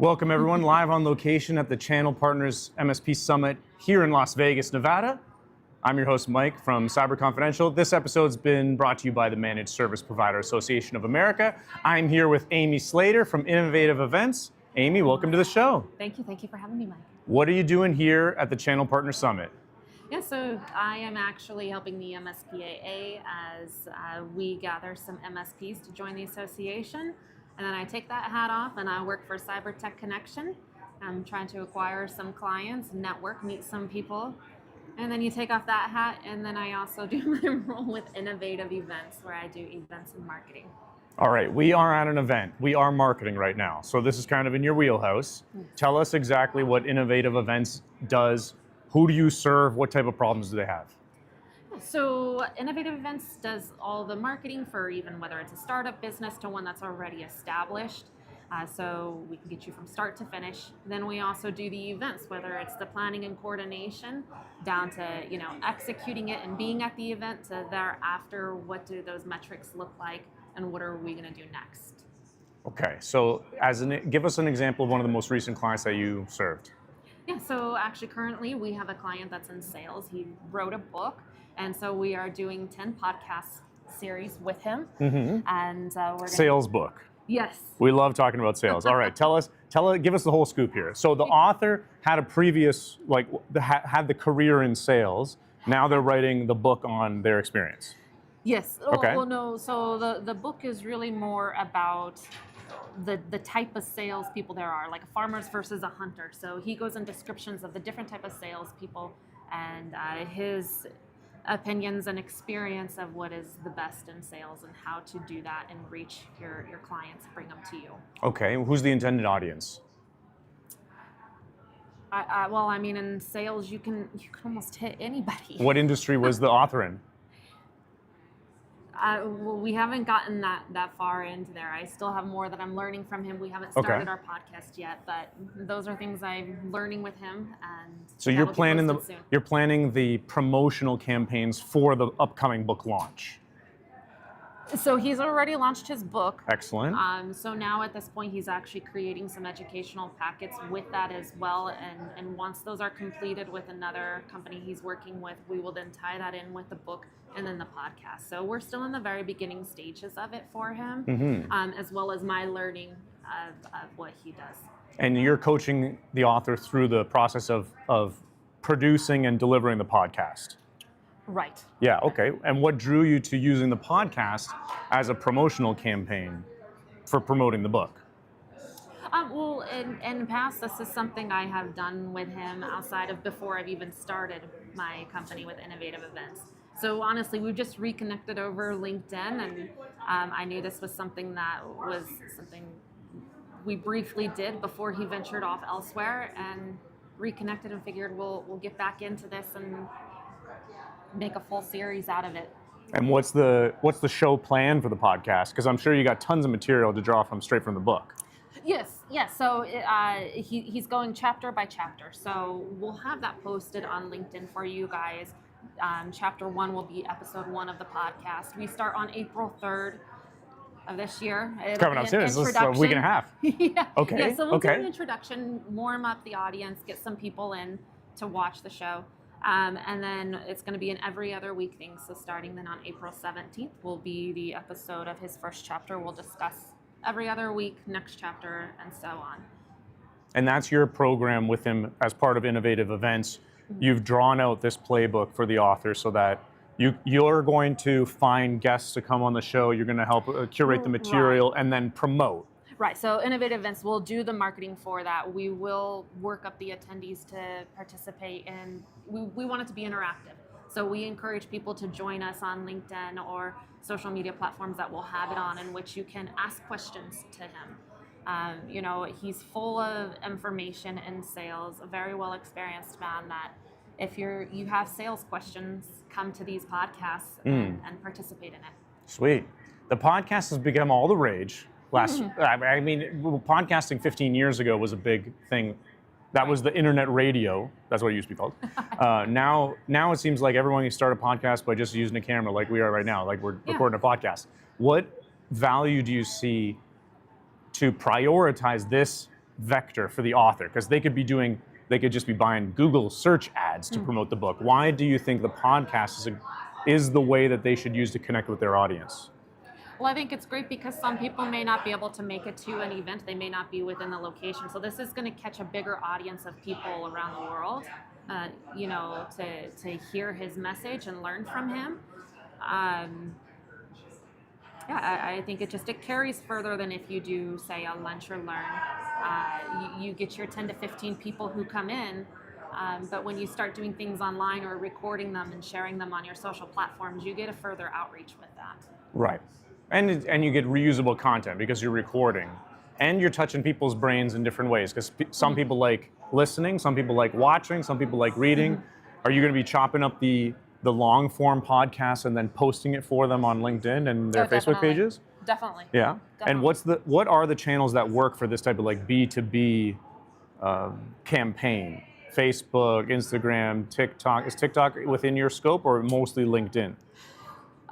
Welcome everyone, live on location at the Channel Partners MSP Summit here in Las Vegas, Nevada. I'm your host, Mike from Cyber Confidential. This episode's been brought to you by the Managed Service Provider Association of America. I'm here with Amy Slater from Innovative Events. Amy, welcome to the show. Thank you for having me, Mike. What are you doing here at the Channel Partner Summit? Yeah, so I am actually helping the MSPAA as we gather some MSPs to join the association. And then I take that hat off and I work for Cyber Tech Connection. I'm trying to acquire some clients, network, meet some people. And then you take off that hat, and then I also do my role with Innovative Events, where I do events and marketing. All right, we are at an event. We are marketing right now. So this is kind of in your wheelhouse. Tell us exactly what Innovative Events does. Who do you serve? What type of problems do they have? So Innovative Events does all the marketing for even whether it's a startup business to one that's already established. So we can get you from start to finish. Then we also do the events, whether it's the planning and coordination down to executing it and being at the event to thereafter, what do those metrics look like and what are we going to do next? Okay, so give us an example of one of the most recent clients that you served. Yeah, so actually currently we have a client that's in sales. He wrote a book, and so we are doing 10 podcast series with him. Mm-hmm. And we're Sales book. Yes. We love talking about sales. All right, give us the whole scoop here. So the author had a previous, had the career in sales. Now they're writing the book on their experience. Yes. Okay. Well, no. So the book is really more about the type of salespeople there are, like farmers versus a hunter. So he goes in descriptions of the different type of salespeople and his opinions and experience of what is the best in sales and how to do that and reach your clients, bring them to you. Okay, who's the intended audience? Well, I mean, in sales, you can almost hit anybody. What industry was the author in? Well, we haven't gotten that far into there. I still have more that I'm learning from him. We haven't started our podcast yet, but those are things I'm learning with him. And so you're planning the promotional campaigns for the upcoming book launch. So he's already launched his book. Excellent. So now at this point, he's actually creating some educational packets with that as well. And once those are completed with another company he's working with, we will then tie that in with the book and then the podcast. So we're still in the very beginning stages of it for him, mm-hmm. As well as my learning of what he does. And you're coaching the author through the process of producing and delivering the podcast. Right. Yeah, okay. And what drew you to using the podcast as a promotional campaign for promoting the book? Well, in the past, this is something I have done with him outside of before I've even started my company with Innovative Events. So honestly, we've just reconnected over LinkedIn, and I knew this was something we briefly did before he ventured off elsewhere, and reconnected and figured we'll get back into this and make a full series out of it. And what's the show plan for the podcast? Because I'm sure you got tons of material to draw from straight from the book. Yes. So he's going chapter by chapter. So we'll have that posted on LinkedIn for you guys. Chapter 1 will be episode 1 of the podcast. We start on April 3rd of this year. It's coming up soon. This is a week and a half. Yeah. Okay. Yeah, so we'll do an introduction, warm up the audience, get some people in to watch the show. And then it's going to be an every other week thing. So starting then on April 17th will be the episode of his first chapter. We'll discuss every other week, next chapter, and so on. And that's your program with him as part of Innovative Events. Mm-hmm. You've drawn out this playbook for the author so that you're going to find guests to come on the show. You're going to help curate the material and then promote. Right, so Innovative Events will do the marketing for that. We will work up the attendees to participate, and we want it to be interactive. So we encourage people to join us on LinkedIn or social media platforms that will have it on, in which you can ask questions to him. He's full of information in sales, a very well-experienced man that if you have sales questions, come to these podcasts and participate in it. Sweet. The podcast has become all the rage. Podcasting 15 years ago was a big thing. That was the internet radio. That's what it used to be called. Now it seems like everyone can start a podcast by just using a camera like we are right now, like we're recording a podcast. What value do you see to prioritize this vector for the author? Because they could just be buying Google search ads to promote the book. Why do you think the podcast is the way that they should use to connect with their audience? Well, I think it's great because some people may not be able to make it to an event. They may not be within the location. So this is going to catch a bigger audience of people around the world, to hear his message and learn from him. I think it carries further than if you do, say, a lunch or learn. You get your 10 to 15 people who come in, but when you start doing things online or recording them and sharing them on your social platforms, you get a further outreach with that. Right. And you get reusable content because you're recording. And you're touching people's brains in different ways, because some people like listening, some people like watching, some people like reading. Are you going to be chopping up the long form podcast and then posting it for them on LinkedIn and their Facebook pages? Definitely. Yeah. Definitely. And what are the channels that work for this type of like B2B campaign? Facebook, Instagram, TikTok. Is TikTok within your scope or mostly LinkedIn?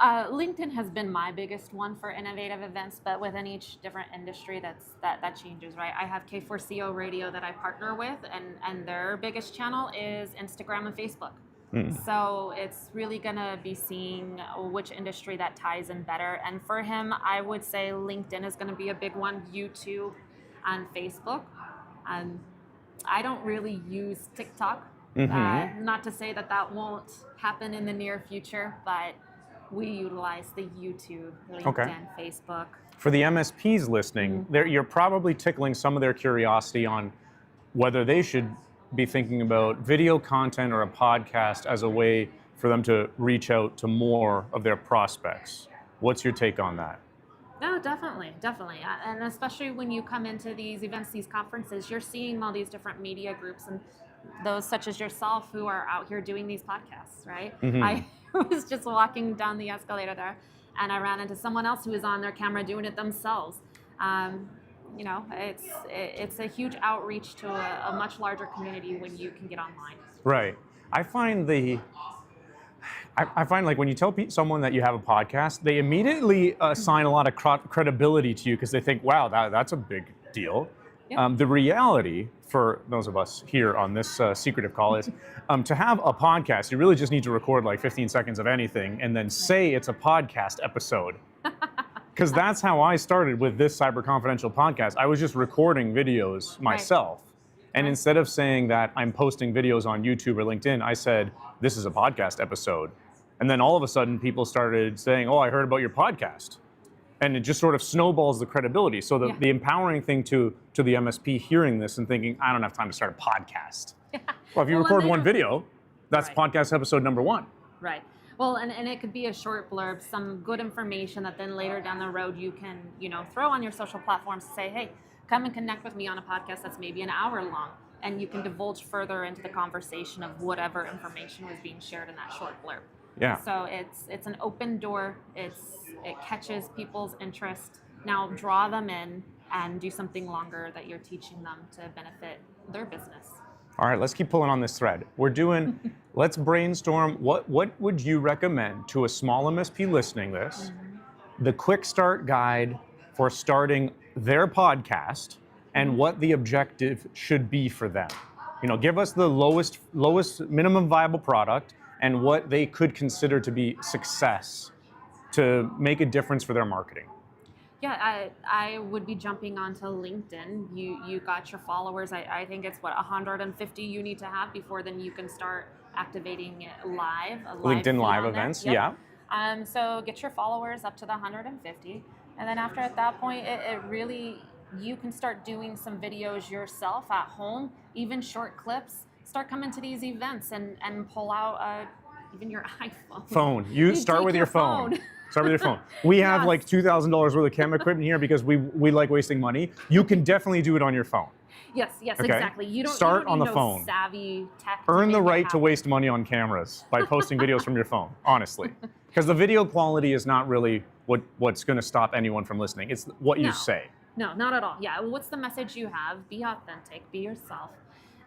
LinkedIn has been my biggest one for innovative events, but within each different industry, that changes, right? I have K4CO Radio that I partner with, and their biggest channel is Instagram and Facebook. So it's really gonna be seeing which industry that ties in better. And for him, I would say LinkedIn is gonna be a big one, YouTube and Facebook. I don't really use TikTok. Not to say that won't happen in the near future, but we utilize the YouTube, LinkedIn, Facebook. For the MSPs listening, you're probably tickling some of their curiosity on whether they should be thinking about video content or a podcast as a way for them to reach out to more of their prospects. What's your take on that? No, definitely. And especially when you come into these events, these conferences, you're seeing all these different media groups and those such as yourself who are out here doing these podcasts, right? I was just walking down the escalator there and I ran into someone else who was on their camera doing it themselves. It's a huge outreach to a much larger community when you can get online. Right. I find like when you tell someone that you have a podcast, they immediately assign a lot of credibility to you because they think, wow, that's a big deal. Yeah. The reality for those of us here on this secretive call is to have a podcast, you really just need to record like 15 seconds of anything and then say it's a podcast episode. Because that's how I started with this Cyber Confidential podcast. I was just recording videos myself. Right. And instead of saying that I'm posting videos on YouTube or LinkedIn, I said, this is a podcast episode. And then all of a sudden people started saying, oh, I heard about your podcast. And it just sort of snowballs the credibility. So the empowering thing to the MSP hearing this and thinking, I don't have time to start a podcast. Well, if you record one video, that's podcast episode number 1. Right. Well, and it could be a short blurb, some good information that then later down the road you can, throw on your social platforms to say, hey, come and connect with me on a podcast that's maybe an hour long. And you can divulge further into the conversation of whatever information was being shared in that short blurb. Yeah. So it's an open door. It catches people's interest. Now draw them in and do something longer that you're teaching them to benefit their business. All right, let's keep pulling on this thread. Let's brainstorm, what would you recommend to a small MSP listening this, the quick start guide for starting their podcast and what the objective should be for them? Give us the lowest minimum viable product and what they could consider to be success to make a difference for their marketing. Yeah, I would be jumping onto LinkedIn. You got your followers. I think it's 150 you need to have before then you can start activating it live. LinkedIn live events, yep. Yeah. So get your followers up to the 150, and then after at that point, it really you can start doing some videos yourself at home, even short clips. Start coming to these events and pull out even your iPhone. You start with your phone. Start with your phone. We have like $2,000 worth of camera equipment here because we like wasting money. You can definitely do it on your phone. Yes, exactly. You don't start need on the phone. Savvy tech. Earn the right to waste money on cameras by posting videos from your phone, honestly. Because the video quality is not really what's going to stop anyone from listening. It's what you say. No, not at all. Yeah, what's the message you have? Be authentic, be yourself.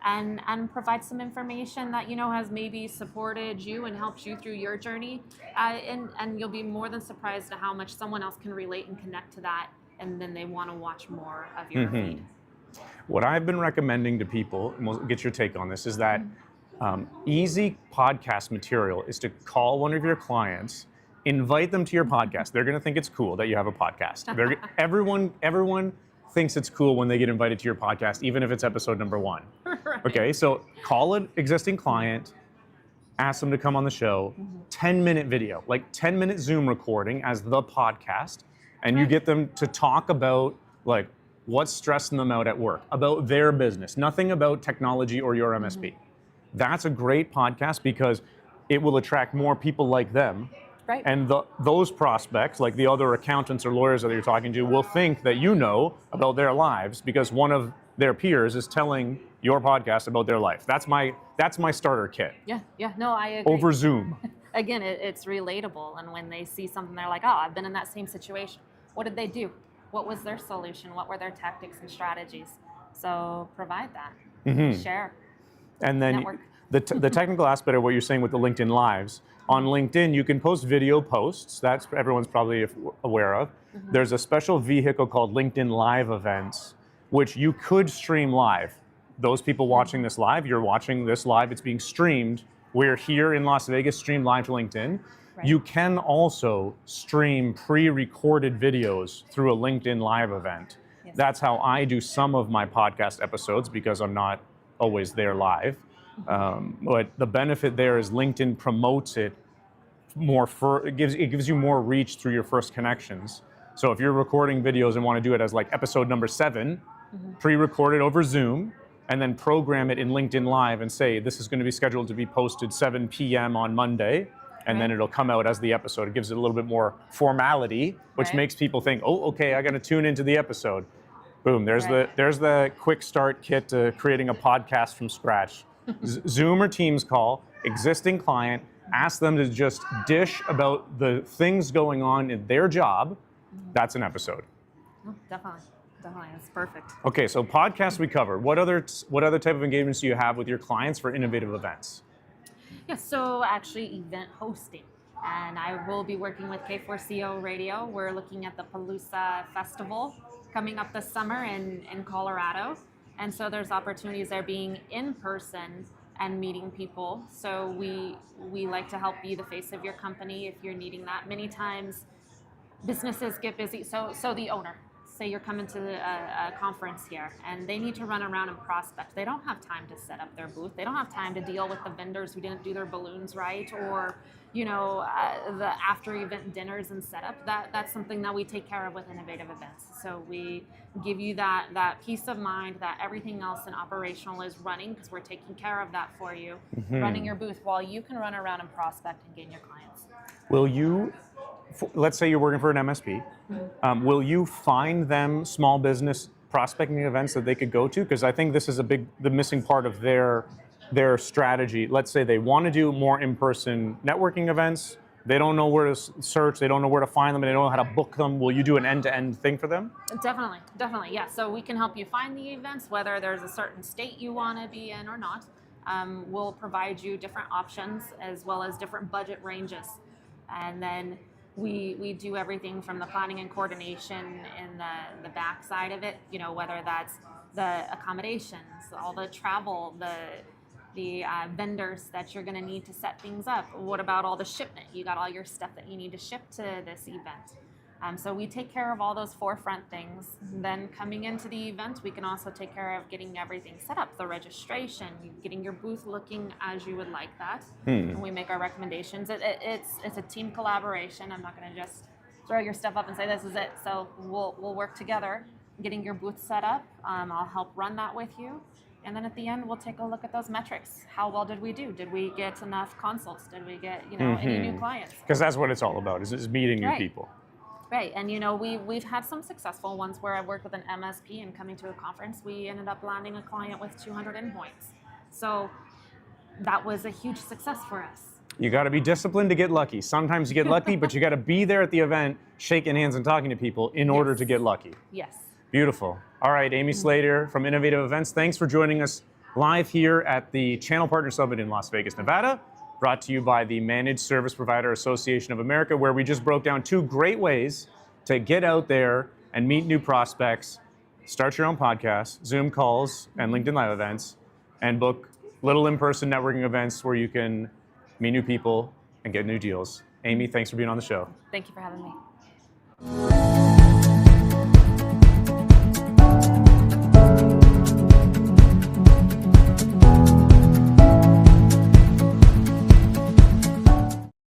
And provide some information that has maybe supported you and helped you through your journey, and you'll be more than surprised at how much someone else can relate and connect to that, and then they want to watch more of your feed. What I've been recommending to people, and we'll get your take on this, is that easy podcast material is to call one of your clients, invite them to your podcast. They're going to think it's cool that you have a podcast. Everyone thinks it's cool when they get invited to your podcast, even if it's episode number 1. Right. Okay, so call an existing client, ask them to come on the show, 10-minute video, like 10-minute Zoom recording as the podcast, and you get them to talk about like what's stressing them out at work, about their business, nothing about technology or your MSP. That's a great podcast because it will attract more people like them. Right. And those prospects, like the other accountants or lawyers that you're talking to, will think that you know about their lives because one of their peers is telling your podcast about their life. That's my starter kit. Yeah, no, I agree. Over Zoom. Again, it's relatable, and when they see something, they're like, oh, I've been in that same situation. What did they do? What was their solution? What were their tactics and strategies? So provide that. Share. And then Network. the technical aspect of what you're saying with the LinkedIn Lives, on LinkedIn, you can post video posts. That's everyone's probably aware of. There's a special vehicle called LinkedIn Live Events, which you could stream live. Those people watching this live, you're watching this live, it's being streamed. We're here in Las Vegas, streamed live to LinkedIn. Right. You can also stream pre-recorded videos through a LinkedIn Live event. Yes. That's how I do some of my podcast episodes because I'm not always there live. But the benefit there is LinkedIn promotes it more. It gives you more reach through your first connections. So if you're recording videos and want to do it as like episode number 7, pre-record it over Zoom, and then program it in LinkedIn Live and say this is going to be scheduled to be posted 7 p.m. on Monday, and then it'll come out as the episode. It gives it a little bit more formality, which makes people think, oh, okay, I got to tune into the episode. Boom, there's the quick start kit to creating a podcast from scratch. Zoom or Teams call, existing client, ask them to just dish about the things going on in their job. That's an episode. Oh, definitely, that's perfect. Okay, so podcasts we covered. What other type of engagements do you have with your clients for innovative events? Yeah, so actually event hosting. And I will be working with K4CO Radio. We're looking at the Palooza Festival coming up this summer in Colorado. And so there's opportunities there being in person and meeting people. So we like to help be the face of your company if you're needing that. Many times businesses get busy. So the owner, say you're coming to a conference here and they need to run around and prospect. They don't have time to set up their booth. They don't have time to deal with the vendors who didn't do their balloons right, or the after event dinners and setup. That's something that we take care of with innovative events. So we give you that peace of mind that everything else in operational is running because we're taking care of that for you, running your booth while you can run around and prospect and gain your clients. Will you, let's say you're working for an MSP, will you find them small business prospecting events that they could go to? Because I think this is the missing part of their strategy. Let's say they want to do more in-person networking events. They don't know where to search. They don't know where to find them, and they don't know how to book them. Will you do an end-to-end thing for them? Definitely, yeah. So we can help you find the events, whether there's a certain state you want to be in or not. We'll provide you different options as well as different budget ranges. And then we do everything from the planning and coordination in the back side of it, whether that's the accommodations, all the travel, the vendors that you're going to need to set things up. What about all the shipment? You got all your stuff that you need to ship to this event. So we take care of all those forefront things. Then coming into the event, we can also take care of getting everything set up, the registration, getting your booth looking as you would like that. And we make our recommendations. It's a team collaboration. I'm not going to just throw your stuff up and say this is it. So we'll work together, getting your booth set up. I'll help run that with you. And then at the end, we'll take a look at those metrics. How well did we do? Did we get enough consults? Did we get any new clients? Because that's what it's all about, is meeting new people. Right, and we've had some successful ones where I worked with an MSP and coming to a conference, we ended up landing a client with 200 endpoints. So that was a huge success for us. You got to be disciplined to get lucky. Sometimes you get lucky, but you got to be there at the event, shaking hands and talking to people in order to get lucky. Yes. Beautiful. All right, Amy Slater from Innovative Events, thanks for joining us live here at the Channel Partner Summit in Las Vegas, Nevada, brought to you by the Managed Service Provider Association of America, where we just broke down 2 great ways to get out there and meet new prospects, start your own podcast, Zoom calls, and LinkedIn Live events, and book little in-person networking events where you can meet new people and get new deals. Amy, thanks for being on the show. Thank you for having me.